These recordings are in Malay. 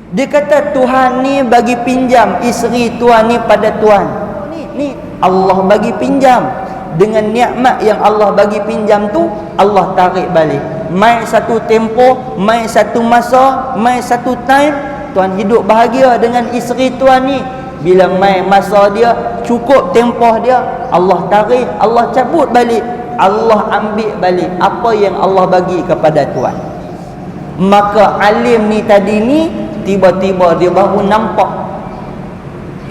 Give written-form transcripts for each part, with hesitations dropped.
Dia kata Tuhan ni bagi pinjam isteri tuan ni pada tuan. Ni Allah bagi pinjam. Dengan nikmat yang Allah bagi pinjam tu, Allah tarik balik. Mai satu tempoh, mai satu masa, mai satu time, tuan hidup bahagia dengan isteri tuan ni. Bila mai masa dia, cukup tempoh dia, Allah tarik, Allah cabut balik. Allah ambil balik apa yang Allah bagi kepada tuan. Maka alim ni tadi ni, tiba-tiba dia baru nampak,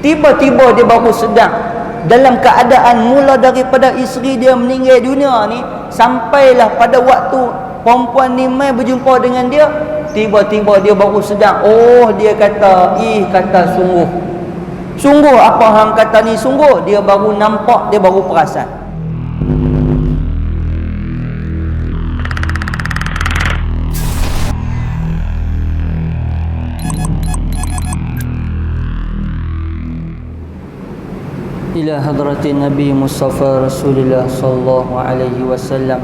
tiba-tiba dia baru sedang dalam keadaan mula daripada isteri dia meninggal dunia ni, sampailah pada waktu perempuan ni mai berjumpa dengan dia, tiba-tiba dia baru sedang. Oh, dia kata, kata sungguh apa hang kata ni sungguh. Dia baru nampak, dia baru perasan. إلى حضرة النبي مصطفى رسول الله صلى الله عليه وسلم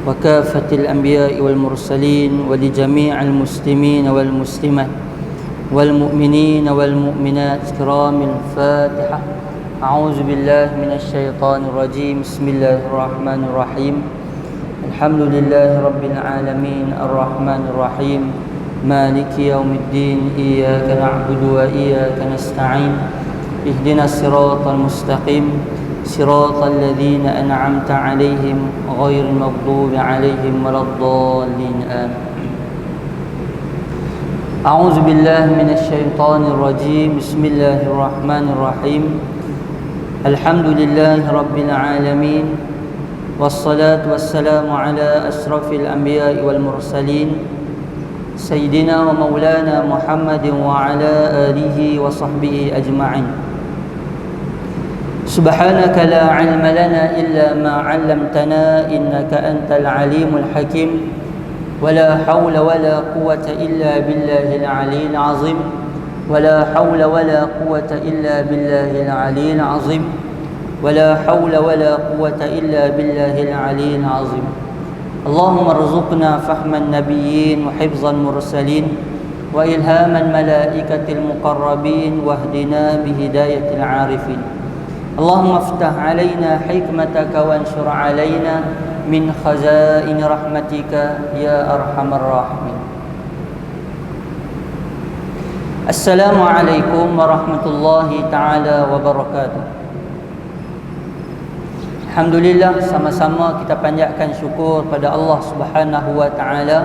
وكافة الأنبياء والمرسلين ولجميع المسلمين والمسلمات والمؤمنين والمؤمنات كرام الفاتحة. أعوذ بالله من الشيطان الرجيم. بسم الله الرحمن الرحيم. الحمد لله رب العالمين الرحمن الرحيم مالك يوم الدين إياك نعبد وإياك نستعين اهدنا الصراط المستقيم صراط الذين أنعمت عليهم غير المغضوب عليهم ولا الضالين آمين. أعوذ بالله من الشيطان الرجيم. بسم الله الرحمن الرحيم. الحمد لله رب العالمين والصلاة والسلام على أشرف الأنبياء والمرسلين سيدنا ومولانا محمد وعلى آله وصحبه أجمعين. سبحانك لا علم لنا إلا ما علمتنا إنك أنت العليم الحكيم ولا حول ولا قوة إلا بالله العلي العظيم ولا حول ولا قوة إلا بالله العلي العظيم ولا حول ولا قوة إلا بالله العلي العظيم. اللهم ارزقنا فهم النبيين وحفظ المرسلين وإلهام الملائكة المقربين واهدنا بهداية العارفين. اللهم افتح علينا حكمتك وانشر علينا من خزائن رحمتك يا أرحم الراحمين. السلام عليكم ورحمة الله تعالى وبركاته. Alhamdulillah, sama-sama kita panjatkan syukur pada Allah Subhanahu wa taala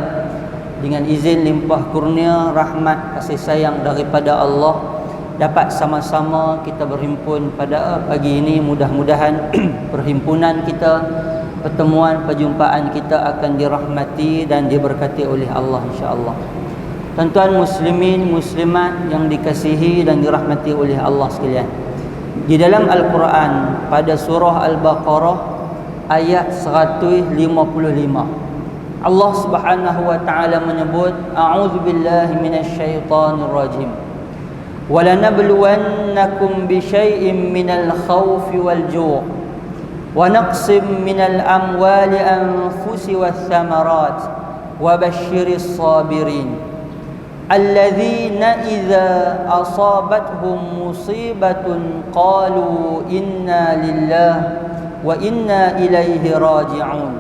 dengan izin limpah kurnia rahmat kasih sayang daripada Allah, dapat sama-sama kita berhimpun pada pagi ini. Mudah-mudahan perhimpunan kita, pertemuan, perjumpaan kita akan dirahmati dan diberkati oleh Allah insya-Allah. Tuan-tuan muslimin muslimat yang dikasihi dan dirahmati oleh Allah sekalian, di dalam Al-Quran pada surah Al-Baqarah ayat 155, Allah Subhanahu wa taala menyebut, a'udzubillahi minasyaitonir rajim. وَلَنَبْلُوَنَّكُمْ بِشَيْءٍ مِّنَ الْخَوْفِ وَالْجُوعِ وَنَقْصٍ مِّنَ الْأَمْوَالِ أَنفُسِ وَالثَّمَرَاتِ وَبَشِّرِ الصَّابِرِينَ الَّذِينَ إِذَا أَصَابَتْهُمْ مُصِيبَةٌ قَالُوا إِنَّا لِلَّهِ وَإِنَّا إِلَيْهِ رَاجِعُونَ.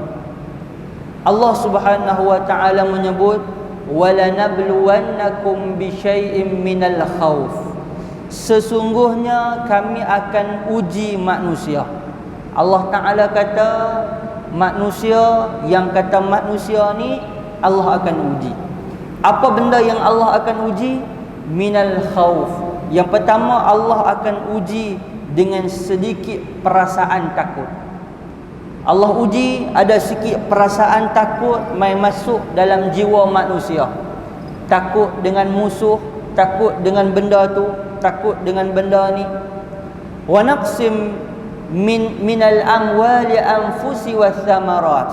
Allah Subhanahu wa taala menyebut, وَلَنَبْلُوَنَّكُمْ بِشَيْءٍ مِّنَ الْخَوْفِ, sesungguhnya kami akan uji manusia. Allah Ta'ala kata manusia, yang kata manusia ni Allah akan uji. Apa benda yang Allah akan uji? Minal khauf. Yang pertama, Allah akan uji dengan sedikit perasaan takut. Allah uji ada sikit perasaan takut mai masuk dalam jiwa manusia. Takut dengan musuh, takut dengan benda tu, takut dengan benda ni. Wa naqsim minal amwali anfusi wathamarat.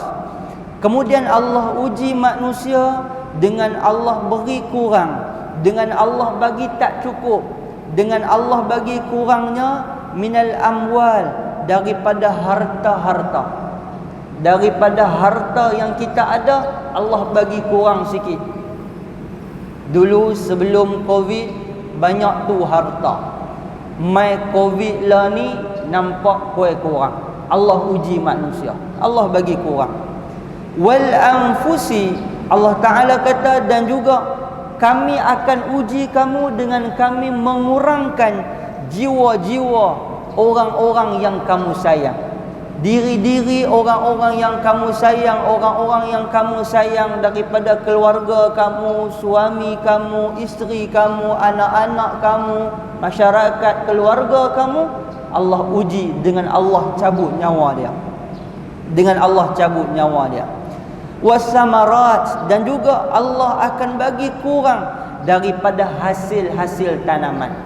Kemudian Allah uji manusia dengan Allah beri kurang, dengan Allah bagi tak cukup, dengan Allah bagi kurangnya minal amwal, daripada harta-harta. Daripada harta yang kita ada, Allah bagi kurang sikit. Dulu sebelum Covid banyak tu harta. Mai Covid lah ni nampak kurang. Allah uji manusia. Allah bagi kurang. Wal anfusi, Allah Ta'ala kata, dan juga kami akan uji kamu dengan kami mengurangkan jiwa-jiwa orang-orang yang kamu sayang. Diri-diri orang-orang yang kamu sayang, orang-orang yang kamu sayang daripada keluarga kamu, suami kamu, isteri kamu, anak-anak kamu, masyarakat, keluarga kamu, Allah uji dengan Allah cabut nyawa dia. Dengan Allah cabut nyawa dia. Wasamarat, dan juga Allah akan bagi kurang daripada hasil-hasil tanaman.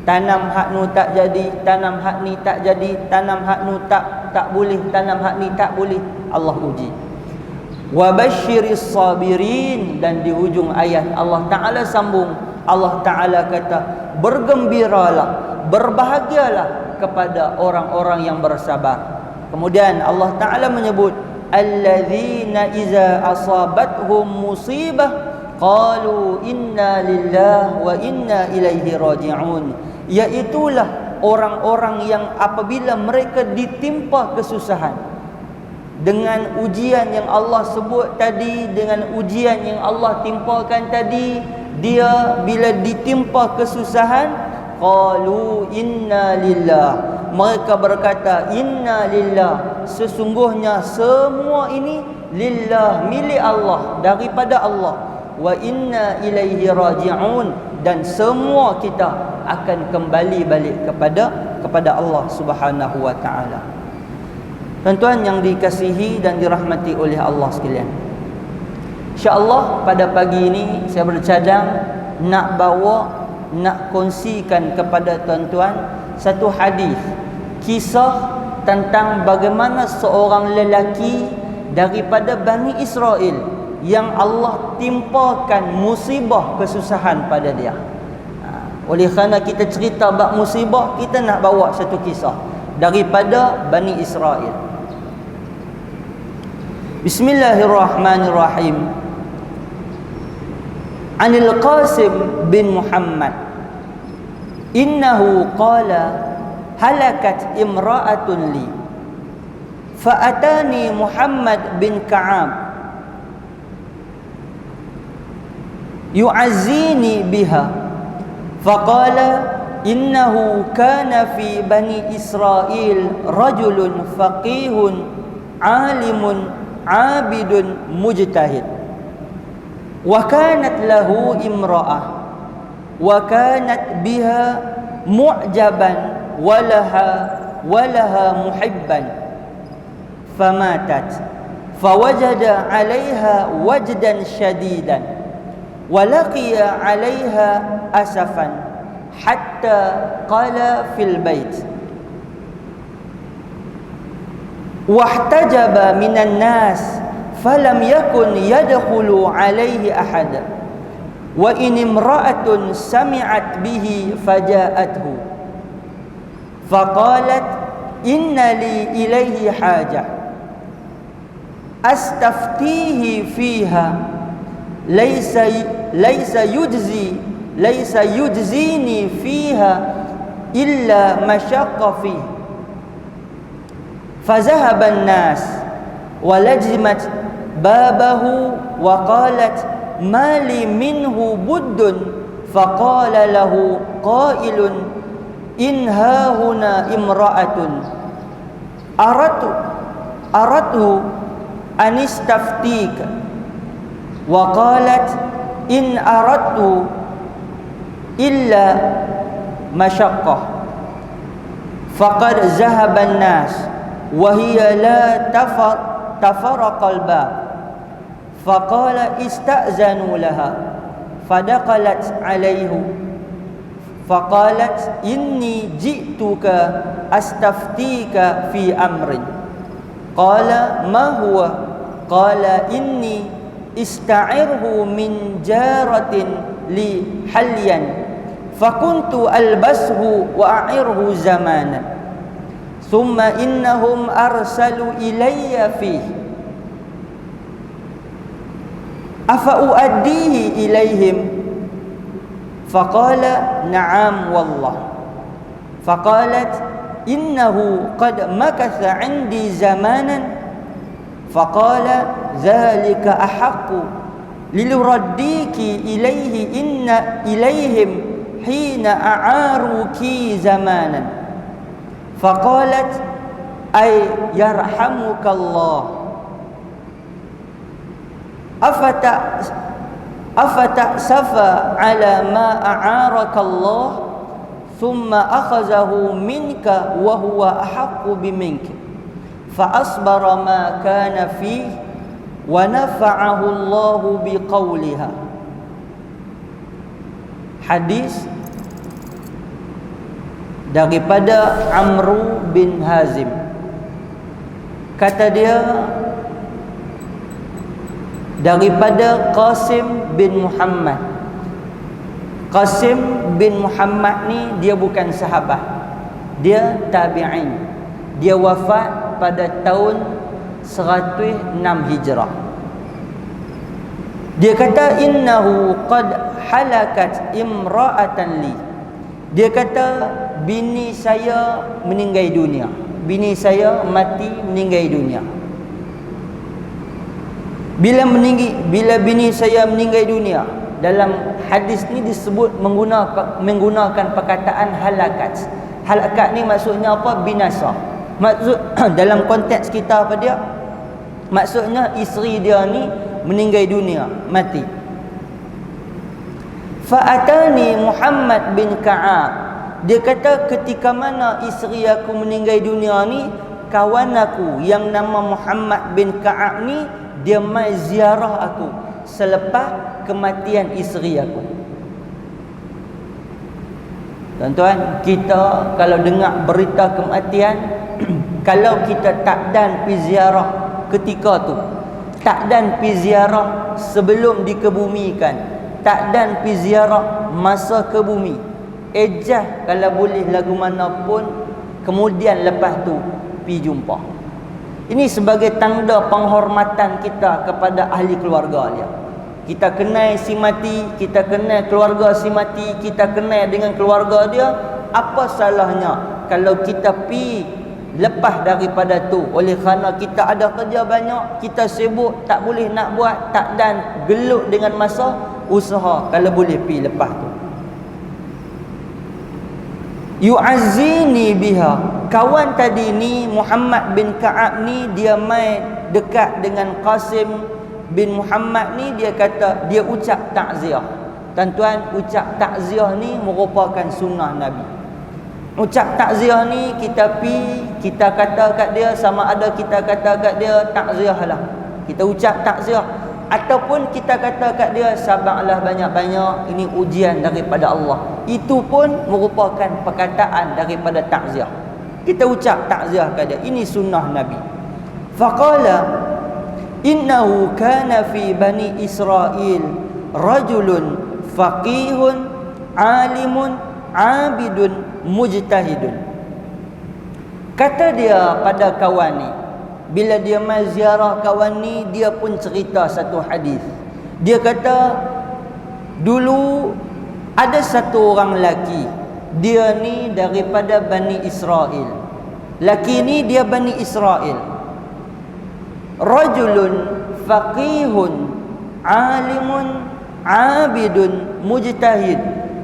Tanam hak nu tak jadi, tanam hak ni tak jadi, tanam hak nu tak boleh, tanam hak ni tak boleh. Allah uji. Wa basyiris sabirin, dan di hujung ayat Allah Ta'ala sambung. Allah Ta'ala kata, bergembiralah, berbahagialah kepada orang-orang yang bersabar. Kemudian Allah Ta'ala menyebut, alladzina iza asabathum musibah qalu inna lillahi wa inna ilaihi raji'un. Iaitulah orang-orang yang apabila mereka ditimpa kesusahan, dengan ujian yang Allah sebut tadi, dengan ujian yang Allah timpakan tadi, dia bila ditimpa kesusahan, qalu inna lillah, mereka berkata inna lillah, sesungguhnya semua ini lillah, milik Allah, daripada Allah, wa inna ilaihi raji'un, dan semua kita akan kembali balik kepada Allah Subhanahu wa taala. Tuan-tuan yang dikasihi dan dirahmati oleh Allah sekalian, insya-Allah pada pagi ini saya bercadang nak kongsikan kepada tuan-tuan satu hadis, kisah tentang bagaimana seorang lelaki daripada Bani Israel yang Allah timpakan musibah kesusahan pada dia. Oleh kerana kita cerita bab musibah, kita nak bawa satu kisah daripada Bani Israel. Bismillahirrahmanirrahim. Anil Qasim bin Muhammad, innahu qala halakat imra'atun li, fa'atani Muhammad bin Ka'ab yu'azzini biha, faqala innahu kana fi bani Israel rajulun faqihun alimun abidun mujtahid, wa kanat lahu imra'ah wa kanat biha mu'jaban walaha muhibban, famatat fawajada 'alayha wajdan shadidan ولقي عليها أسفا حتى قال في البيت واحتجب من الناس فلم يكن يدخل عليه أحد وإن امرأة سمعت به فجاءته فقالت إن لي إليه حاجة أستفتيه فيها ليس يجزيني فيها إلا مشق فيه. فذهب الناس ولجمت بابه وقالت ما لي منه بد، فقال له قائل إن ها هنا امرأة أردت أن استفتيك، وقالت إن أردت إلا مشقة، فقد ذهب الناس وهي لا تفرق الباب، فقال استأذنوا لها، فدخلت عليه فقالت إني جئتك أستفتيك في أمر. قال ما هو؟ قال إني ista'irhu min jaratin li halyan fakuntu albashu wa a'irhu zamanan thumma innahum arsalu ilayya fihi afa uaddihi ilaihim? Faqala na'am wallah. Faqalat innahu qad makatha 'indi zamanan. Faqala dhalika ahaqqu liluraddiki ilaihi inna ilaihim hina a'aruki zamanan. Faqalat ay yarhamukallah afata'safa ala ma a'arakallah thumma akhazahu minka wa huwa ahaqqu biminka fa asbara ma kana fihi wa nafa'ahu Allahu biqauliha. Hadis daripada Amru bin Hazim. Kata dia daripada Qasim bin Muhammad. Qasim bin Muhammad ni dia bukan sahabat, dia tabi'in. Dia wafat pada tahun 106 Hijrah. Dia kata innahu qad halakat imra'atan li. Dia kata bini saya meninggal dunia. Bini saya mati meninggal dunia. Bila bini saya meninggal dunia, dalam hadis ni disebut menggunakan perkataan halakat. Halakat ni maksudnya apa? Binasa. Maksud dalam konteks kita apa dia? Maksudnya isteri dia ni meninggal dunia, mati. Fa'atani Muhammad bin Ka'ab. Dia kata ketika mana isteri aku meninggal dunia ni, kawan aku yang nama Muhammad bin Ka'ab ni dia mai ziarah aku selepas kematian isteri aku. Tuan-tuan, kita kalau dengar berita kematian, kalau kita tak dan pergi ziarah ketika tu, tak dan pergi ziarah sebelum dikebumikan, tak dan pergi ziarah masa ke bumi, ejah kalau boleh lagu mana pun kemudian lepas tu pergi jumpa. Ini sebagai tanda penghormatan kita kepada ahli keluarga dia. Kita kenal si mati, kita kenal keluarga si mati, kita kenal dengan keluarga dia. Apa salahnya kalau kita pi lepas daripada tu? Oleh kerana kita ada kerja banyak, kita sibuk, tak boleh nak buat, tak dan gelut dengan masa, usaha kalau boleh pi lepas tu. Yu'azzini biha. Kawan tadi ni Muhammad bin Ka'ab ni dia mai dekat dengan Qasim bin Muhammad ni, dia kata dia ucap takziah. Tuan-tuan, ucap takziah ni merupakan sunnah Nabi. Ucap takziah ni kita kata kat dia, sama ada kita kata kat dia takziah lah, kita ucap takziah, ataupun kita kata kat dia sabarlah banyak-banyak, ini ujian daripada Allah. Itu pun merupakan perkataan daripada takziah. Kita ucap takziah kat dia. Ini sunnah Nabi. Faqala innahu kana fi bani Israel rajulun faqihun alimun abidun mujtahidun. Kata dia pada kawan ni, bila dia mai ziarah kawan ni, dia pun cerita satu hadis. Dia kata dulu ada satu orang lelaki, dia ni daripada Bani Israel. Laki ni dia Bani Israel. Rajulun faqihun alimun abidun mujtahid.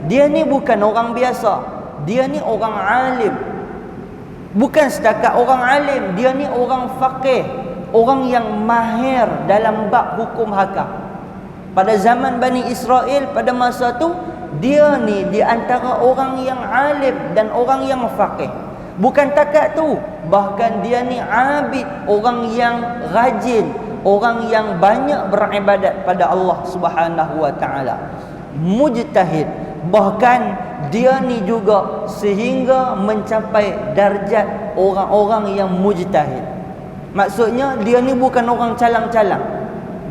Dia ni bukan orang biasa, dia ni orang alim. Bukan setakat orang alim, dia ni orang faqih, orang yang mahir dalam bab hukum hakam. Pada zaman Bani Israel pada masa tu, dia ni di antara orang yang alim dan orang yang faqih. Bukan takat tu, bahkan dia ni abid, orang yang rajin, orang yang banyak beribadat pada Allah Subhanahu wa taala. Mujtahid, bahkan dia ni juga sehingga mencapai darjat orang-orang yang mujtahid. Maksudnya dia ni bukan orang calang-calang.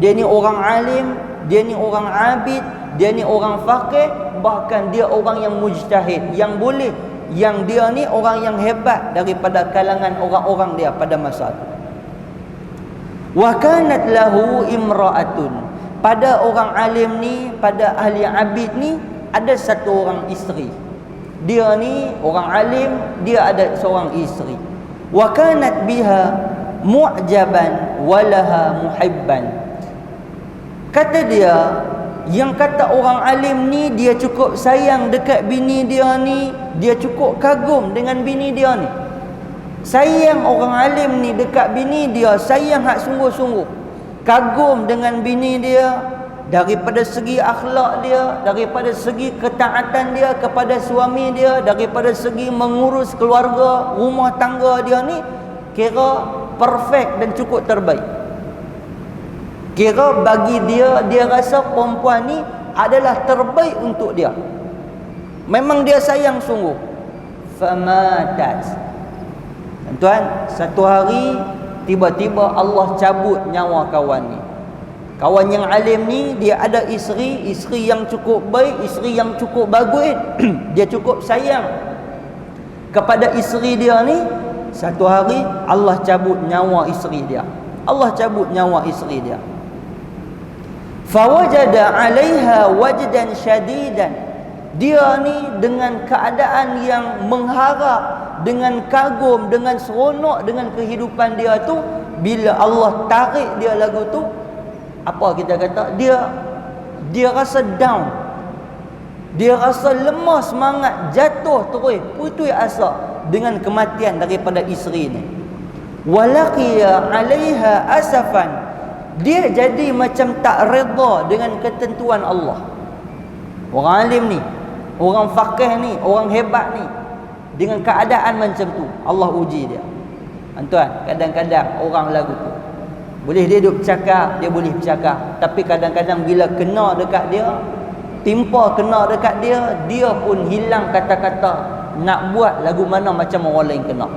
Dia ni orang alim, dia ni orang abid, dia ni orang faqih, bahkan dia orang yang mujtahid, yang boleh, yang dia ni orang yang hebat daripada kalangan orang-orang dia pada masa itu. Wa kanat lahu imra'atun. pada orang alim ni, pada ahli abid ni ada satu orang isteri. Dia ni orang alim, dia ada seorang isteri. Wa kanat biha mu'jaban walaha muhibban. Kata dia, yang kata orang alim ni dia cukup sayang dekat bini dia ni, dia cukup kagum dengan bini dia ni. Sayang orang alim ni dekat bini dia, sayang hak sungguh-sungguh. Kagum dengan bini dia daripada segi akhlak dia, daripada segi ketaatan dia kepada suami dia, daripada segi mengurus keluarga, rumah tangga dia ni kira perfect dan cukup terbaik. Kira bagi dia, dia rasa perempuan ni adalah terbaik untuk dia. Memang dia sayang sungguh. Famatat. Tuan, satu hari tiba-tiba Allah cabut nyawa kawan ni. Kawan yang alim ni dia ada isteri yang cukup baik, isteri yang cukup bagus. Dia cukup sayang kepada isteri dia ni. Satu hari Allah cabut nyawa isteri dia. Allah cabut nyawa isteri dia. Fawajada 'alaiha wajdan syadidan. Dia ni dengan keadaan yang mengharap, dengan kagum, dengan seronok dengan kehidupan dia tu, bila Allah tarik dia lagu tu, apa kita kata, dia rasa down, dia rasa lemah semangat, jatuh terus, putus asa dengan kematian daripada isteri ni. Walaqiya 'alaiha asafan. Dia jadi macam tak redha dengan ketentuan Allah. Orang alim ni, orang faqih ni, orang hebat ni, dengan keadaan macam tu Allah uji dia. Tuan, kadang-kadang orang lagu tu boleh dia duduk bercakap, dia boleh bercakap, tapi kadang-kadang bila kena dekat dia, timpa kena dekat dia, dia pun hilang kata-kata nak buat lagu mana macam orang lain kena.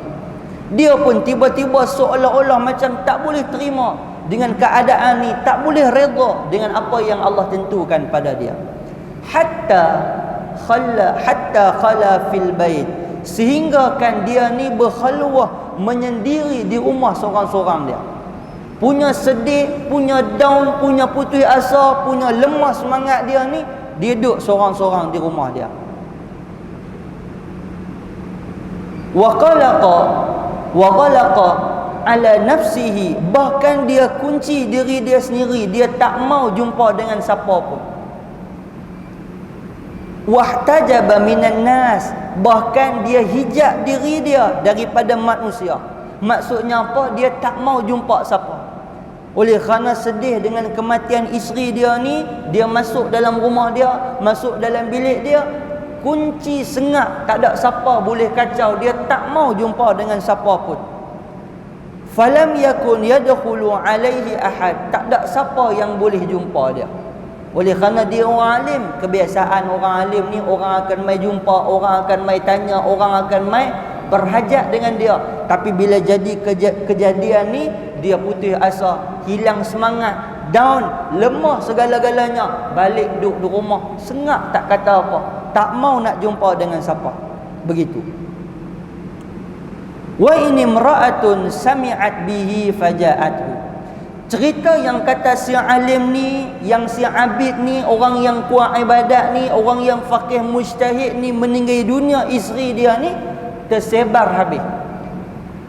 Dia pun tiba-tiba seolah-olah macam tak boleh terima dengan keadaan ni, tak boleh redha dengan apa yang Allah tentukan pada dia. Hatta khala fil bait, sehingga kan dia ni berkhalwah, menyendiri di rumah seorang-seorang dia. Punya sedih, punya down, punya putus asa, punya lemah semangat dia ni, dia duduk seorang-seorang di rumah dia. Wa qalaqa ala nafsihi, bahkan dia kunci diri dia sendiri, dia tak mau jumpa dengan siapa pun. Wahtajaba minan nas, bahkan dia hijab diri dia daripada manusia. Maksudnya apa? Dia tak mau jumpa siapa. Oleh kerana sedih dengan kematian isteri dia ni, dia masuk dalam rumah dia, masuk dalam bilik dia, kunci sengak, tak ada siapa boleh kacau, dia tak mau jumpa dengan siapa pun. Falam yakun yadkhulu alaihi ahad, tak ada siapa yang boleh jumpa dia. Oleh kerana dia orang alim, kebiasaan orang alim ni, orang akan mai jumpa, orang akan mai tanya, orang akan mai berhajat dengan dia. Tapi bila jadi kejadian ni, dia putus asa, hilang semangat, down, lemah segala-galanya, balik duduk di rumah, sengak, tak kata apa, tak mau nak jumpa dengan siapa. Begitu. Wa in imra'atun sami'at bihi faja'athu. Cerita yang kata si alim ni, yang si abid ni, orang yang kuat ibadat ni, orang yang faqih mujtahid ni meninggal dunia, isteri dia ni tersebar habis.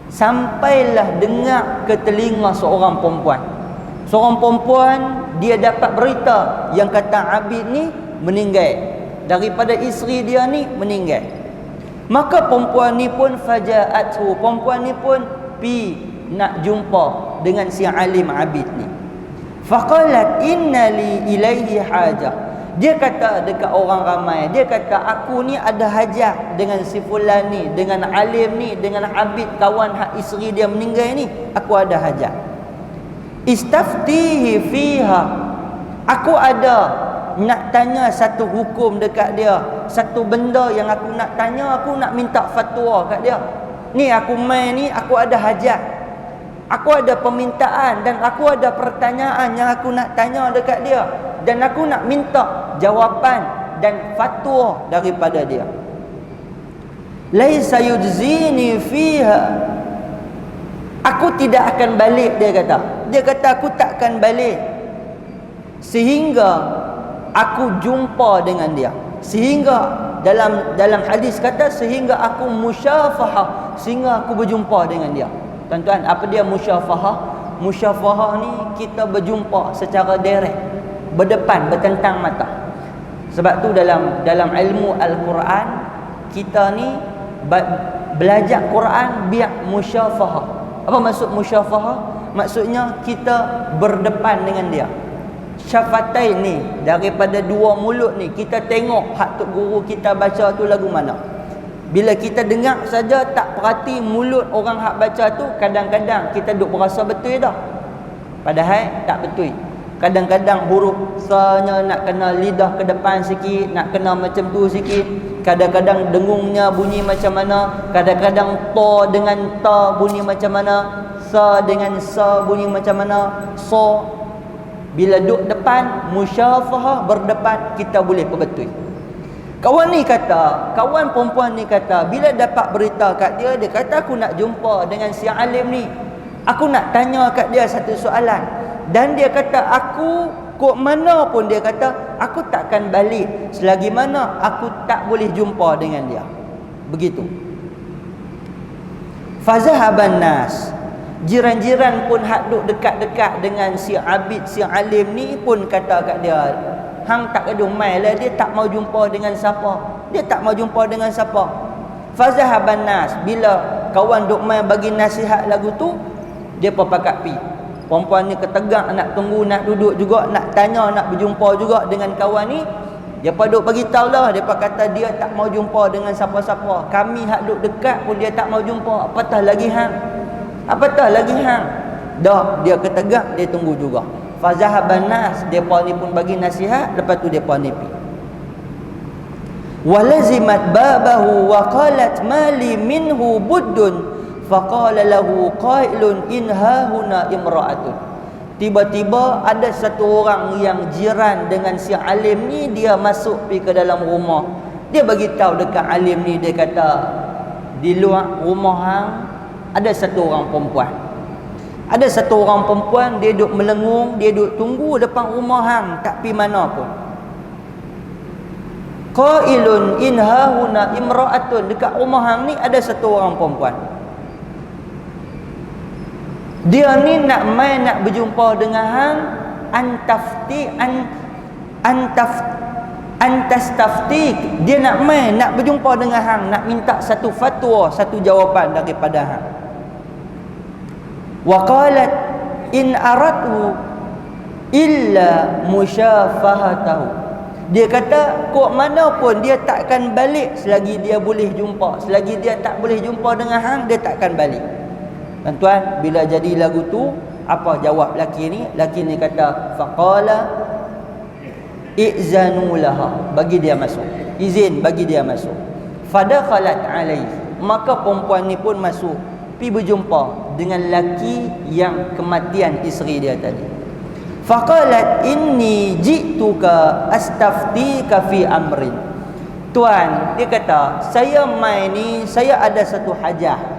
Sampailah dengar ke telinga seorang perempuan. Seorang perempuan, dia dapat berita yang kata abid ni meninggal, daripada isteri dia ni meninggal. Maka perempuan ni pun faja'athu, perempuan ni pun pi nak jumpa dengan si alim abid ni. Faqalat inna li ilaihi hajah. Dia kata dekat orang ramai, dia kata aku ni ada hajat dengan si fulan ni, dengan alim ni, dengan abid kawan hak isteri dia meninggal ni, aku ada hajat. Istaftihi fiha. Aku ada nak tanya satu hukum dekat dia, satu benda yang aku nak tanya, aku nak minta fatwa kat dia. Ni aku main ni, aku ada hajat, aku ada permintaan dan aku ada pertanyaan yang aku nak tanya dekat dia, dan aku nak minta jawapan dan fatwa daripada dia. Laisa yujzini fiha. Aku tidak akan balik, dia kata. Dia kata aku tak akan balik sehingga aku jumpa dengan dia. Sehingga dalam hadis kata sehingga aku musyafahah, sehingga aku berjumpa dengan dia. Tuan-tuan, apa dia musyafahah? Musyafahah ni kita berjumpa secara direct, berdepan, bertentang mata. Sebab tu dalam ilmu Al-Quran, kita ni belajar Quran biar musyafahah. Apa maksud musyafahah? Maksudnya kita berdepan dengan dia. Syafatain ni, daripada dua mulut ni, kita tengok hak tok guru kita baca tu lagu mana. Bila kita dengar saja tak perhati mulut orang hak baca tu, kadang-kadang kita duk berasa betul dah, padahal tak betul. Kadang-kadang huruf sa-nya nak kena lidah ke depan sikit, nak kena macam tu sikit. Kadang-kadang dengungnya bunyi macam mana, kadang-kadang ta dengan ta bunyi macam mana, sa dengan sa bunyi macam mana. So bila duduk depan, musyafahah, berdepan, kita boleh perbetul. Kawan perempuan ni kata, bila dapat berita kat dia, dia kata aku nak jumpa dengan si alim ni, aku nak tanya kat dia satu soalan. Dan dia kata aku kok mana pun, dia kata aku takkan balik selagi mana aku tak boleh jumpa dengan dia. Begitu. Fazahaban nas, jiran-jiran pun hak duk dekat-dekat dengan si abid, si alim ni pun kata kat dia, hang tak gaduh mai lah, dia tak mau jumpa dengan siapa. Dia tak mau jumpa dengan siapa. Fazahaban nas, bila kawan duk mai bagi nasihat lagu tu, dia pun pakat pi. Perempuan ni ketegak nak tunggu, nak duduk juga, nak tanya, nak berjumpa juga dengan kawan ni. Dia pun duk bagi tahu lah, dia pun kata dia tak mau jumpa dengan siapa-siapa. Kami hak duk dekat pun dia tak mau jumpa, apatah lagi hang. Apatah lagi hang. Dah, dia ketegak, dia tunggu juga. Fazahaban nas, depa ni pun bagi nasihat, lepas tu depa ni pi. Walazimat babahu wa qalat mali minhu buddun faqala lahu qailun in hahuna imra'atun. Tiba-tiba ada satu orang yang jiran dengan si alim ni, dia masuk pi ke dalam rumah. Dia bagi tahu dekat alim ni, dia kata di luar rumah hang ada satu orang perempuan. Ada satu orang perempuan, dia duduk melengung, dia duduk tunggu depan rumah hang, tak pi mana pun. Qailun in hahuna imra'atun, dekat rumah hang ni ada satu orang perempuan. Dia ni nak main, nak berjumpa dengan hang, antastaftik. Dia nak main, nak berjumpa dengan hang, nak minta satu fatwa, satu jawapan daripada hang. Wa qalat in aradhu illa musyafahatahu. Dia kata kok mana pun dia takkan balik selagi dia boleh jumpa. Selagi dia tak boleh jumpa dengan hang, dia takkan balik. Tuan-tuan, bila jadi lagu tu, apa jawab lelaki ni? Lelaki ni kata faqala i'zanu laha, bagi dia masuk. Izin bagi dia masuk. Fadakhalat alaihi, maka perempuan ni pun masuk, pi berjumpa dengan lelaki yang kematian isteri dia tadi. Faqalat inni ji'tuka astaftika fi amrin. Tuan, dia kata, saya mai ni, saya ada satu hajah.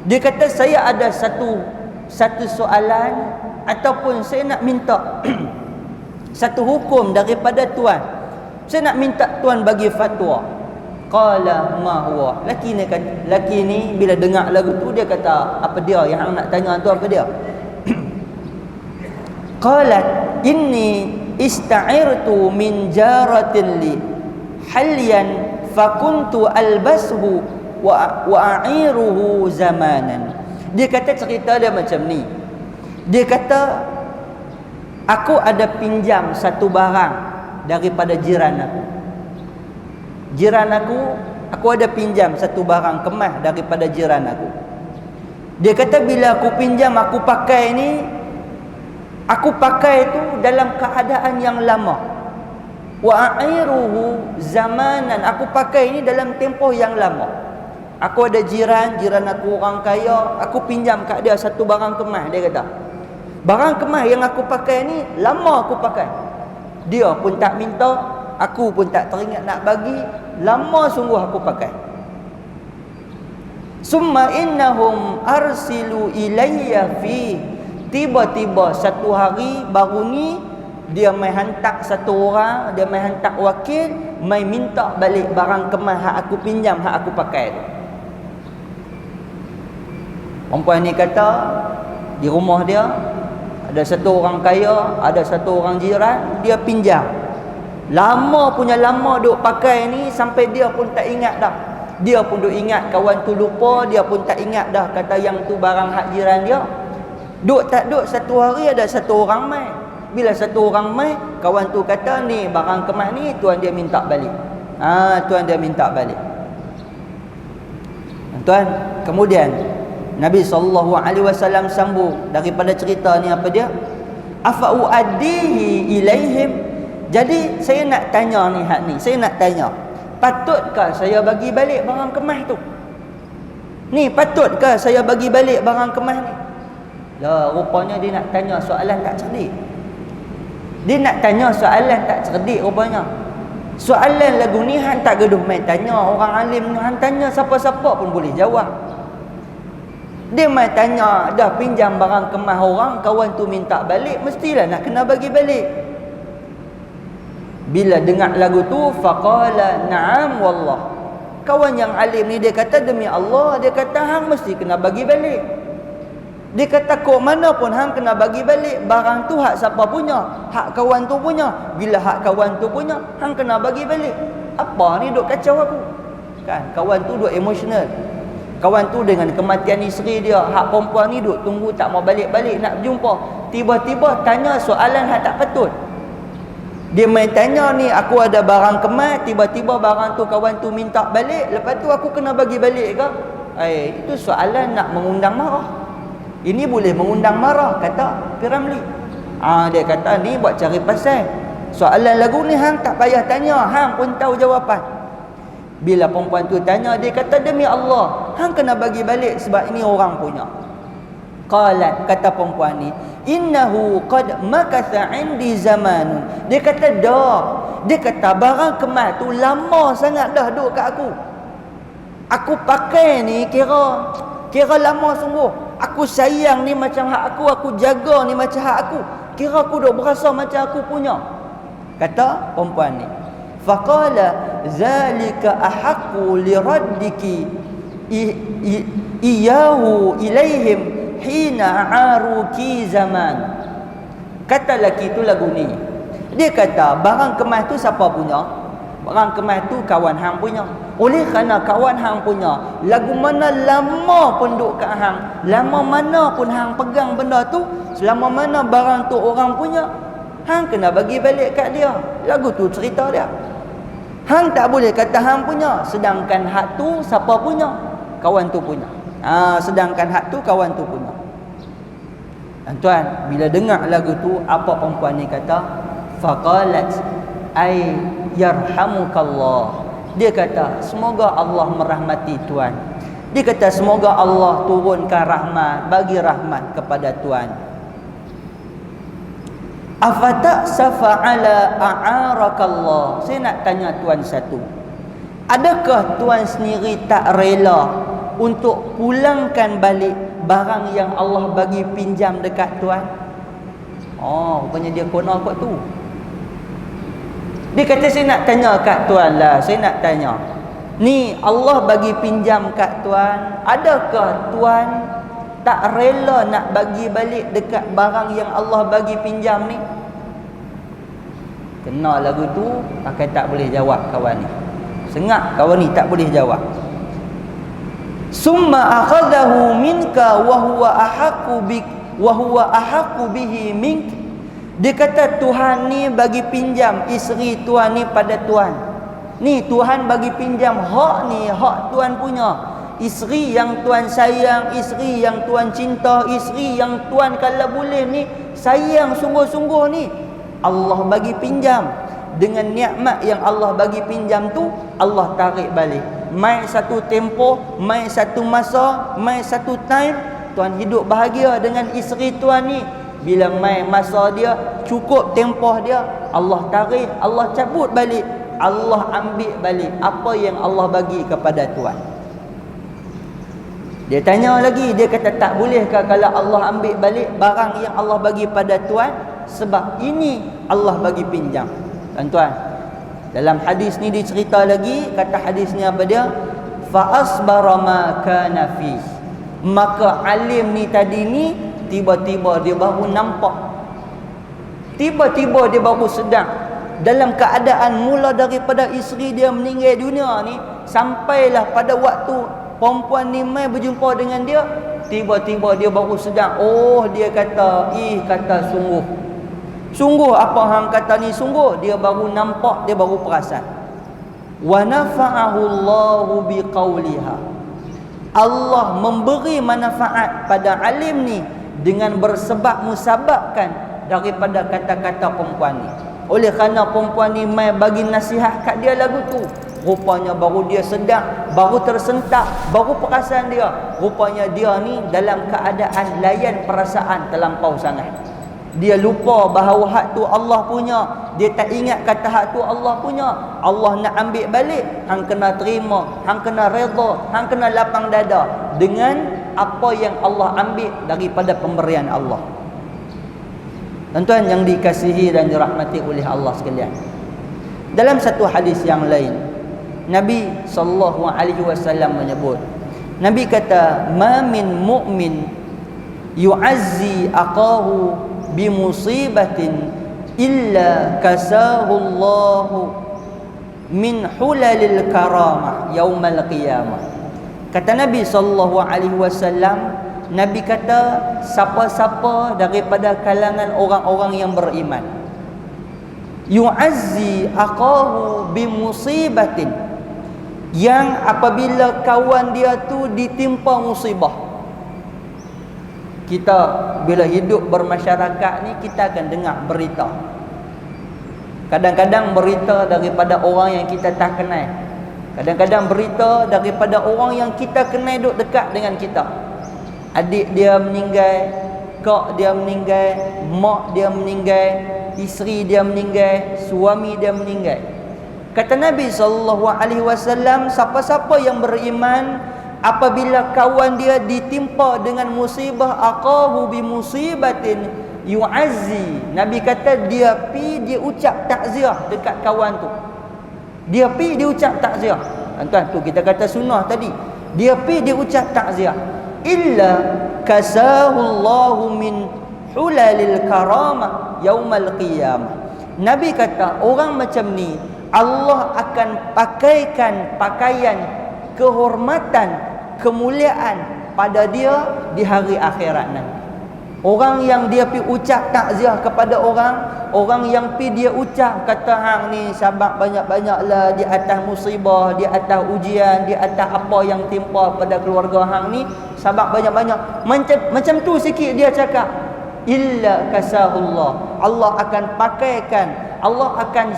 Dia kata saya ada satu soalan, ataupun saya nak minta satu hukum daripada tuan. Saya nak minta tuan bagi fatwa. Qala ma huwa. Laki ni bila dengar lagu tu, dia kata, apa dia yang nak tanya tu, apa dia? Qalat inni ista'irtu min jaratin li halyan fakuntu albashu wa a'iruhu zamanan. Dia kata, cerita dia macam ni. Dia kata aku ada pinjam satu barang daripada jiran aku. Jiran aku ada pinjam satu barang kemas daripada jiran aku. Dia kata bila aku pinjam, aku pakai ni, aku pakai tu dalam keadaan yang lama. Wa a'iruhu zamanan, aku pakai ni dalam tempoh yang lama. Aku ada jiran aku orang kaya, aku pinjam kat dia satu barang kemas. Dia kata barang kemas yang aku pakai ni lama aku pakai. Dia pun tak minta, aku pun tak teringat nak bagi, lama sungguh aku pakai. Summa innahum arsilu ilayya fi, tiba-tiba satu hari baru ni dia mai hantar satu orang, dia mai hantar wakil, mai minta balik barang kemas hak aku pinjam, hak aku pakai tu. Perempuan ni kata di rumah dia ada satu orang kaya, ada satu orang jiran, dia pinjam. Lama duk pakai ni sampai dia pun tak ingat dah. Dia pun duk ingat kawan tu lupa, dia pun tak ingat dah kata yang tu barang hak jiran dia. Duk tak duk satu hari ada satu orang mai. Bila satu orang mai, kawan tu kata ni barang kemas ni tuan dia minta balik. Tuan dia minta balik. Tuan, kemudian Nabi SAW sambung daripada cerita ni apa dia? Afa uaddihi ilaihim. Jadi saya nak tanya ni hak ni, saya nak tanya, patutkah saya bagi balik barang kemas tu? Ni patutkah saya bagi balik barang kemas ni? Lah, rupanya dia nak tanya soalan tak cerdik. Dia nak tanya soalan tak cerdik rupanya. Soalan lagu ni hang tak gaduh main tanya orang alim, hang tanya siapa-siapa pun boleh jawab. Dia mai tanya, dah pinjam barang kemas orang, kawan tu minta balik, mestilah nak kena bagi balik. Bila dengar lagu tu, faqala na'am wallah. Kawan yang alim ni dia kata demi Allah, dia kata hang mesti kena bagi balik. Dia kata kok mana pun hang kena bagi balik. Barang tu hak siapa punya? Hak kawan tu punya. Bila hak kawan tu punya, hang kena bagi balik. Apa ni duk kacau aku? Kan, kawan tu duk emosional. Kawan tu dengan kematian isteri dia, hak perempuan ni duk tunggu tak mau balik-balik nak berjumpa. Tiba-tiba tanya soalan hak tak patut. Dia main tanya ni, aku ada barang kemas, tiba-tiba barang tu kawan tu minta balik, lepas tu aku kena bagi balik ke? Itu soalan nak mengundang marah. Ini boleh mengundang marah, kata Piramli. Dia kata ni buat cari pasal. Soalan lagu ni hang tak payah tanya, hang pun tahu jawapan. Bila perempuan tu tanya, dia kata demi Allah, hang kena bagi balik sebab ini orang punya. Qalat, kata perempuan ni, innahu qad makatha indi zamanun. Dia kata dah. Dia kata barang kemas tu lama sangat dah duduk kat aku. Aku pakai ni kira lama sungguh. Aku sayang ni macam hak aku jaga ni macam hak aku. Kira aku dah berasa macam aku punya. Kata perempuan ni. Faqala zalika ahaqqu liraddiki iyahu ilaihim hina aruki zaman. Kata lelaki tu lagu ni, dia kata barang kemas tu siapa punya? Barang kemas tu kawan hang punya. Oleh kerana kawan hang punya, lagu mana lama pun duk kat hang, lama mana pun hang pegang benda tu, selama mana barang tu orang punya, hang kena bagi balik kat dia. Lagu tu cerita dia. Hang tak boleh kata hang punya, sedangkan hak tu siapa punya? Kawan tu punya. Sedangkan hak tu kawan tu punya. Dan tuan, bila dengar lagu tu, apa perempuan ni kata? Faqalat ay yarhamukallah. Dia kata semoga Allah merahmati tuan. Dia kata semoga Allah turunkan rahmat, bagi rahmat kepada tuan. Afata safa'ala a'arakallah. Saya nak tanya tuan satu. Adakah tuan sendiri tak rela untuk pulangkan balik barang yang Allah bagi pinjam dekat tuan? Rupanya dia kona kot tu. Dia kata saya nak tanya kat tuan lah. Saya nak tanya, ni Allah bagi pinjam kat tuan, adakah tuan tak rela nak bagi balik dekat barang yang Allah bagi pinjam ni? Kena lagu tu, pakai tak boleh jawab kawan ni. Sengak kawan ni tak boleh jawab. Summa akhadahu minka wa huwa ahaqqu bihi mink. Dia kata Tuhan ni bagi pinjam isteri tuan ni pada tuan. Ni Tuhan bagi pinjam hak ni, hak tuan punya. Isteri yang tuan sayang, isteri yang tuan cinta, isteri yang tuan kalau boleh ni sayang sungguh-sungguh ni, Allah bagi pinjam. Dengan nikmat yang Allah bagi pinjam tu, Allah tarik balik. Mai satu tempoh, mai satu masa, mai satu time, tuan hidup bahagia dengan isteri tuan ni. Bila mai masa dia, cukup tempoh dia, Allah tarik, Allah cabut balik, Allah ambil balik apa yang Allah bagi kepada tuan. Dia tanya lagi, dia kata tak bolehkah kalau Allah ambil balik barang yang Allah bagi pada tuan, sebab ini Allah bagi pinjam. Tuan-tuan, dalam hadis ni dicerita lagi, kata hadis ni apa dia? Fa asbara ma kana fi. Maka alim ni tadi ni tiba-tiba dia baru nampak, tiba-tiba dia baru sedang dalam keadaan mula daripada isteri dia meninggal dunia ni, sampailah pada waktu perempuan ni mai berjumpa dengan dia, tiba-tiba dia baru sedang. Oh, dia kata, kata sungguh apa hang kata ni sungguh. Dia baru nampak, dia baru perasan. Wa nafa'ahu Allahu biqauliha. Allah memberi manfaat pada alim ni dengan bersebab musababkan daripada kata-kata perempuan ni. Oleh kerana perempuan ni mai bagi nasihat kat dia lagu tu, rupanya baru dia sedang, baru tersentak, baru perasan dia, rupanya dia ni dalam keadaan layan perasaan terlampau sangat. Dia lupa bahawa hak tu Allah punya. Dia tak ingat kata hak tu Allah punya. Allah nak ambil balik, hang kena terima, hang kena redha, hang kena lapang dada dengan apa yang Allah ambil daripada pemberian Allah. Tuan-tuan yang dikasihi dan dirahmati oleh Allah sekalian, dalam satu hadis yang lain, Nabi SAW menyebut, Nabi kata, ma min mu'min yu'azzi aqahu bimusibatin illa kasahu Allahu min hulalil karamah yaumal qiyamah. Kata Nabi SAW, Nabi kata, siapa-siapa daripada kalangan orang-orang yang beriman yu'azzi aqahu bimusibatin, yang apabila kawan dia tu ditimpa musibah. Kita bila hidup bermasyarakat ni, kita akan dengar berita. Kadang-kadang berita daripada orang yang kita tak kenal, kadang-kadang berita daripada orang yang kita kenal, duduk dekat dengan kita. Adik dia meninggal, kak dia meninggal, mak dia meninggal, isteri dia meninggal, suami dia meninggal. Kata Nabi SAW, siapa-siapa yang beriman, apabila kawan dia ditimpa dengan musibah, aqahu bi musibatin yu'azzi, Nabi kata dia pi, dia ucap takziah dekat kawan tu. Dia pi, dia ucap takziah. Tuan-tuan, tu kita kata sunnah tadi. Dia pi, dia ucap takziah. Illa kasahullahu min hulalil karamah yaumal qiyamah. Nabi kata orang macam ni Allah akan pakaikan pakaian kehormatan, kemuliaan pada dia di hari akhirat nanti. Orang yang dia pi ucap takziah kepada orang yang pi dia ucap kata hang ni sabar banyak-banyaklah di atas musibah, di atas ujian, di atas apa yang timpa pada keluarga hang ni, sabar banyak-banyak. Macam tu sikit dia cakap, illa kasahullah, Allah akan pakaikan, Allah akan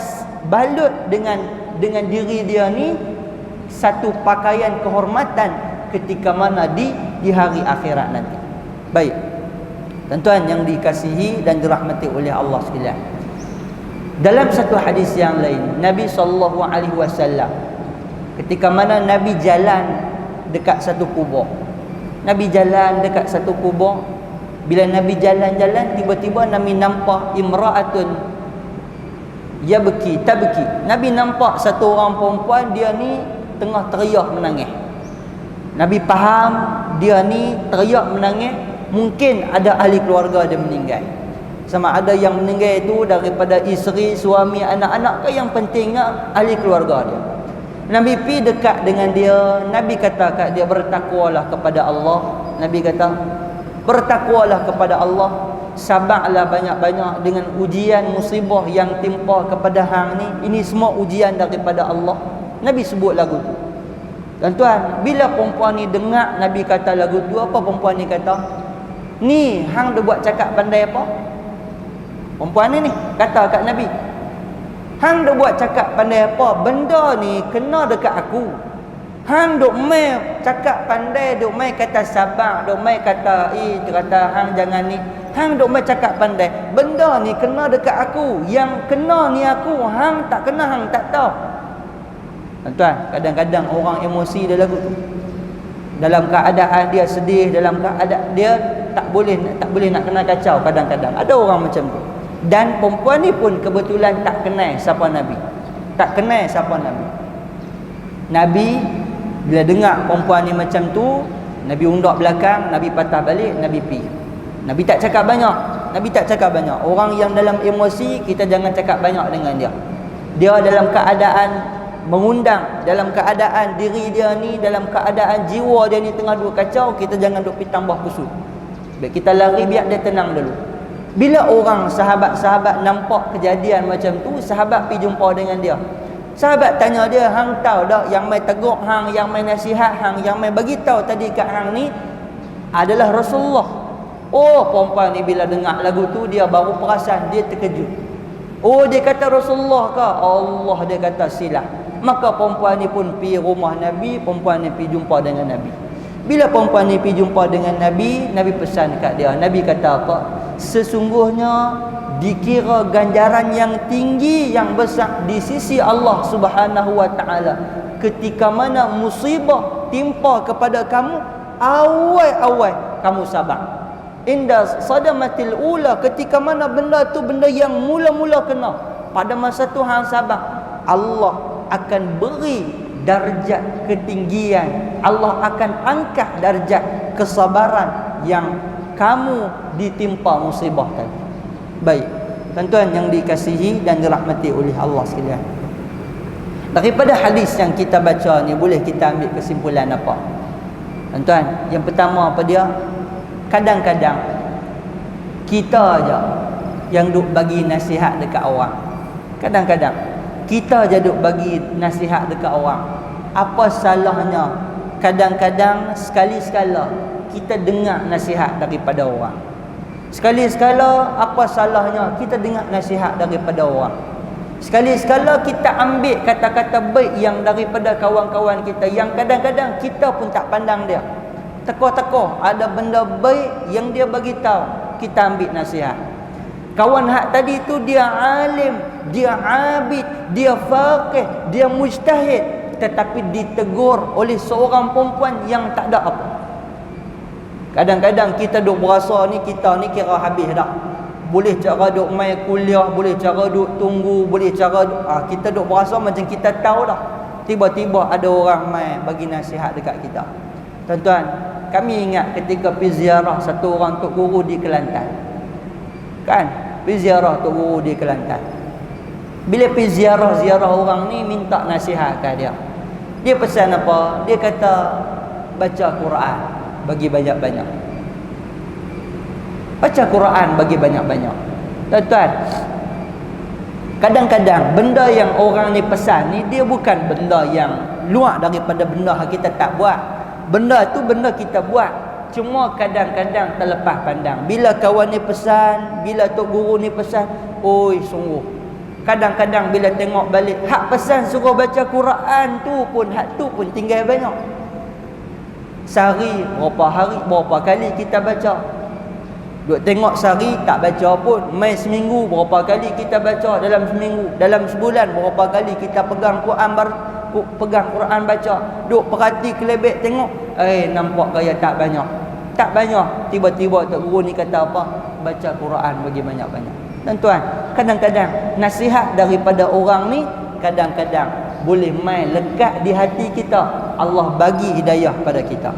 balut dengan diri dia ni satu pakaian kehormatan ketika mana di hari akhirat nanti. Baik, tuan-tuan yang dikasihi dan dirahmati oleh Allah sekalian, dalam satu hadis yang lain, Nabi SAW ketika mana Nabi jalan dekat satu kubur, Nabi jalan dekat satu kubur. Bila Nabi jalan-jalan, tiba-tiba Nabi nampak imra'atun tabki. Nabi nampak satu orang perempuan, dia ni tengah teriak menangis. Nabi faham dia ni teriak menangis, mungkin ada ahli keluarga dia meninggal. Sama ada yang meninggal itu daripada isteri, suami, anak-anak ke, yang pentingnya ahli keluarga dia. Nabi pi dekat dengan dia, Nabi kata kat dia, bertakwalah kepada Allah. Nabi kata, bertakwalah kepada Allah, sabarlah banyak-banyak dengan ujian musibah yang timpa kepada hang ni. Ini semua ujian daripada Allah. Nabi sebut lagu tu. Tuan-tuan, bila perempuan ni dengar Nabi kata lagu tu, apa perempuan ni kata? Ni hang dah buat cakap pandai apa? Perempuan ni kata kat Nabi, hang dah buat cakap pandai apa? Benda ni kena dekat aku. Hang duk mai cakap pandai, duk mai kata sabar, duk mai kata kata hang jangan ni. Hang duk mai cakap pandai, benda ni kena dekat aku. Yang kena ni aku, hang tak kena, hang tak tahu. Tuan-tuan, kadang-kadang orang emosi dia lagu tu. Dalam keadaan dia sedih, dalam keadaan dia tak boleh nak kena kacau, kadang-kadang ada orang macam tu. Dan perempuan ni pun kebetulan tak kenal siapa Nabi. Tak kenal siapa Nabi. Nabi bila dengar perempuan ni macam tu, Nabi undak belakang, Nabi patah balik, Nabi pergi. Nabi tak cakap banyak. Nabi tak cakap banyak. Orang yang dalam emosi, kita jangan cakap banyak dengan dia. Dia dalam keadaan mengundang, dalam keadaan diri dia ni, dalam keadaan jiwa dia ni tengah duk kacau, kita jangan duk pergi tambah kusut. Baik, kita lari biar dia tenang dulu. Bila orang sahabat-sahabat nampak kejadian macam tu, sahabat pergi jumpa dengan dia. Sahabat tanya dia, hang tahu tak yang mai tegur hang, yang mai nasihat hang, yang mai bagi tahu tadi kat hang ni adalah Rasulullah. Oh, perempuan ni bila dengar lagu tu dia baru perasan, dia terkejut. Oh, dia kata Rasulullah ke? Allah, dia kata silap. Maka perempuan ni pun pergi rumah Nabi, perempuan ni pergi jumpa dengan Nabi. Bila perempuan ni pergi jumpa dengan Nabi, Nabi pesan kat dia. Nabi kata apa? Sesungguhnya dikira ganjaran yang tinggi, yang besar di sisi Allah Subhanahu wa taala ketika mana musibah timpa kepada kamu, awal-awal kamu sabar. Inda sadamatil ula, ketika mana benda tu benda yang mula-mula kena, pada masa tu hang sabar, Allah akan beri darjat ketinggian, Allah akan angkat darjat kesabaran yang kamu ditimpa musibah tadi. Baik, tuan-tuan yang dikasihi dan dirahmati oleh Allah sekalian, daripada hadis yang kita baca ni boleh kita ambil kesimpulan apa? Tuan-tuan, yang pertama apa dia? Kadang-kadang kita aja yang duk bagi nasihat dekat orang. Kadang-kadang kita je duk bagi nasihat dekat orang. Apa salahnya kadang-kadang sekali-sekala kita dengar nasihat daripada orang? Sekali-sekala apa salahnya kita dengar nasihat daripada orang? Sekali-sekala kita ambil kata-kata baik yang daripada kawan-kawan kita, yang kadang-kadang kita pun tak pandang dia. Teko-teko ada benda baik yang dia bagi tahu, kita ambil nasihat. Kawan hak tadi tu dia alim, dia abid, dia faqih, dia mujtahid, tetapi ditegur oleh seorang perempuan yang tak ada apa. Kadang-kadang kita duk berasa ni kita ni kira habis dah. Boleh cara duk mai kuliah, boleh cara duk tunggu, boleh cara kita duk berasa macam kita tahu dah. Tiba-tiba ada orang mai bagi nasihat dekat kita. Tuan-tuan, kami ingat ketika pergi ziarah satu orang Tok Guru di Kelantan. Kan? Pergi ziarah Tok Guru di Kelantan. Bila pergi ziarah orang ni minta nasihat kat dia. Dia pesan apa? Dia kata baca Quran bagi banyak-banyak. Baca Quran bagi banyak-banyak. Tuan-tuan, kadang-kadang benda yang orang ni pesan ni dia bukan benda yang luar daripada benda yang kita tak buat. Benda tu benda kita buat. Cuma kadang-kadang terlepas pandang. Bila kawan ni pesan, bila Tok Guru ni pesan, oi sungguh. Kadang-kadang bila tengok balik, hak pesan suruh baca Quran tu pun, hak tu pun tinggal banyak. Sehari berapa hari, berapa kali kita baca. Duk tengok sehari tak baca pun. Mai seminggu berapa kali kita baca dalam seminggu. Dalam sebulan berapa kali kita pegang Quran baca. Duk perhati kelebek tengok, nampak gaya tak banyak. Tak banyak. Tiba-tiba Tok Guru ni kata apa? Baca Quran bagi banyak-banyak. Tuan-tuan, kadang-kadang nasihat daripada orang ni kadang-kadang boleh main lekat di hati kita. Allah bagi hidayah pada kita.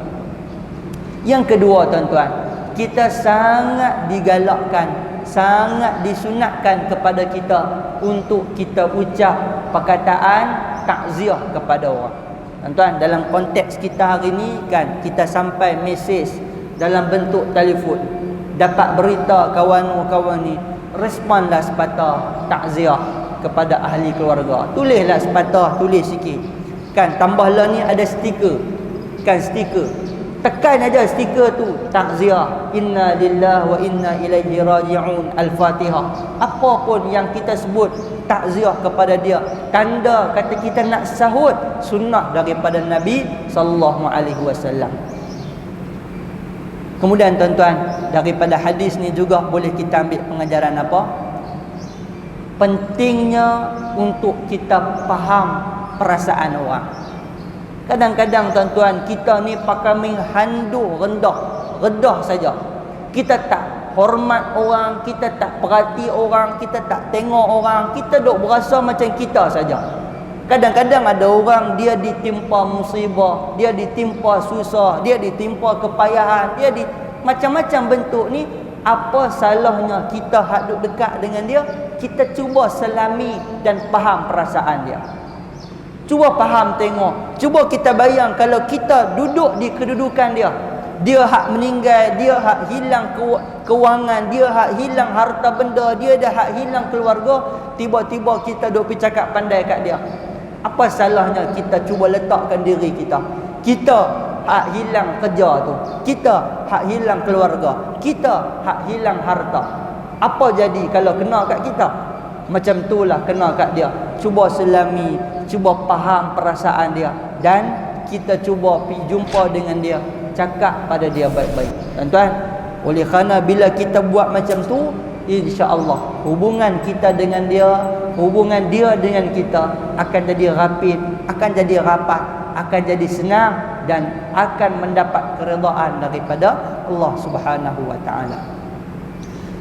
Yang kedua, tuan-tuan, kita sangat digalakkan, sangat disunatkan kepada kita untuk kita ucap perkataan takziah kepada orang. Tuan-tuan, dalam konteks kita hari ni kan, kita sampai mesej dalam bentuk telefon, dapat berita kawan-kawan ni, responlah sepatah takziah kepada ahli keluarga. Tulislah sepatah, tulis sikit. Kan tambahlah ni ada stiker. Kan stiker. Tekan aja stiker tu, takziah, inna lillahi wa inna ilaihi raji'un, al-Fatihah. Apa pun yang kita sebut takziah kepada dia, tanda kata kita nak sahut sunnah daripada Nabi sallallahu alaihi wasallam. Kemudian tuan-tuan, daripada hadis ni juga boleh kita ambil pengajaran apa? Pentingnya untuk kita faham perasaan orang. Kadang-kadang tuan-tuan, kita ni pakai menghandu rendah saja. Kita tak hormat orang, kita tak perhati orang, kita tak tengok orang, kita duk berasa macam kita saja. Kadang-kadang ada orang dia ditimpa musibah, dia ditimpa susah, dia ditimpa kepayahan, dia di macam-macam bentuk ni. Apa salahnya kita hak duk dekat dengan dia, kita cuba selami dan faham perasaan dia. Cuba faham, tengok. Cuba kita bayang kalau kita duduk di kedudukan dia. Dia hak meninggal, dia hak hilang kewangan, dia hak hilang harta benda, dia dah hak hilang keluarga, tiba-tiba kita duk pergi cakap pandai kat dia. Apa salahnya kita cuba letakkan diri kita. Kita hak hilang kerja tu, kita hak hilang keluarga, kita hak hilang harta. Apa jadi kalau kena kat kita? Macam itulah kena kat dia. Cuba selami, cuba faham perasaan dia, dan kita cuba pergi jumpa dengan dia, cakap pada dia baik-baik. Tuan-tuan, oleh kerana bila kita buat macam tu, insya-Allah hubungan kita dengan dia, hubungan dia dengan kita akan jadi rapid, akan jadi rapat, akan jadi senang, dan akan mendapat keredaan daripada Allah Subhanahu wa taala.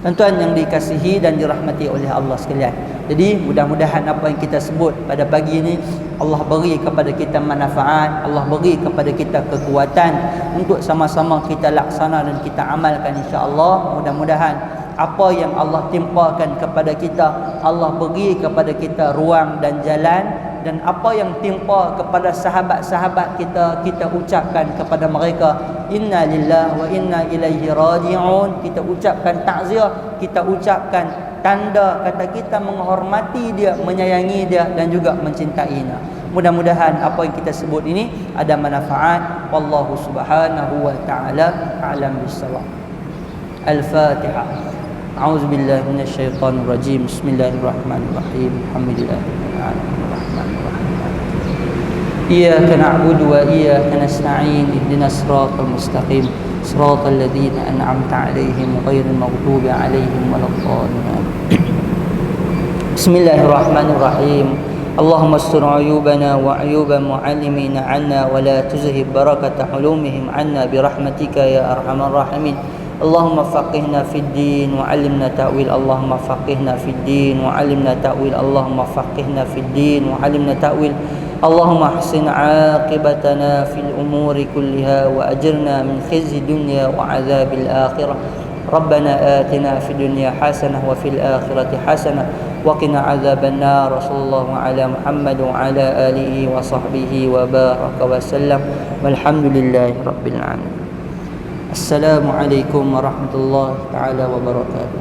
Tuan-tuan yang dikasihi dan dirahmati oleh Allah sekalian. Jadi mudah-mudahan apa yang kita sebut pada pagi ini Allah beri kepada kita manfaat, Allah beri kepada kita kekuatan untuk sama-sama kita laksana dan kita amalkan, insya-Allah. Mudah-mudahan apa yang Allah timpakan kepada kita, Allah beri kepada kita ruang dan jalan, dan apa yang timpa kepada sahabat-sahabat kita, kita ucapkan kepada mereka inna lillahi wa inna ilaihi raji'un. Kita ucapkan takziah, kita ucapkan tanda kata kita menghormati dia, menyayangi dia, dan juga mencintainya. Mudah-mudahan apa yang kita sebut ini ada manfaat. Wallahu subhanahu wa ta'ala a'lam bissawab. Al-Fatihah. A'udzu billahi minasyaitonir rajim. Bismillahirrahmanirrahim. Alhamdulillahirabbil alamin. إياك نعبد وإياك نستعين اهدنا الصراط المستقيم صراط الذين أنعمت عليهم غير المغضوب عليهم ولا الضالين. بسم الله الرحمن الرحيم. اللهم استر عيوبنا وعيوب معلمين عنا ولا تذهب بركة علومهم عنا برحمتك يا أرحم الراحمين. اللهم فقهنا في الدين وعلمنا تأويل. اللهم فقهنا في الدين وعلمنا تأويل. اللهم فقهنا في الدين وعلمنا تأويل. اللهم احسن عاقبتنا في الأمور كلها وأجرنا من خزي الدنيا وعذاب الآخرة. ربنا آتنا في الدنيا حسنة وفي الآخرة حسنة وقنا عذاب النار. صلى الله على محمد وعلى آله وصحبه وبارك وسلم والحمد لله رب العالمين. السلام عليكم ورحمة الله تعالى وبركاته.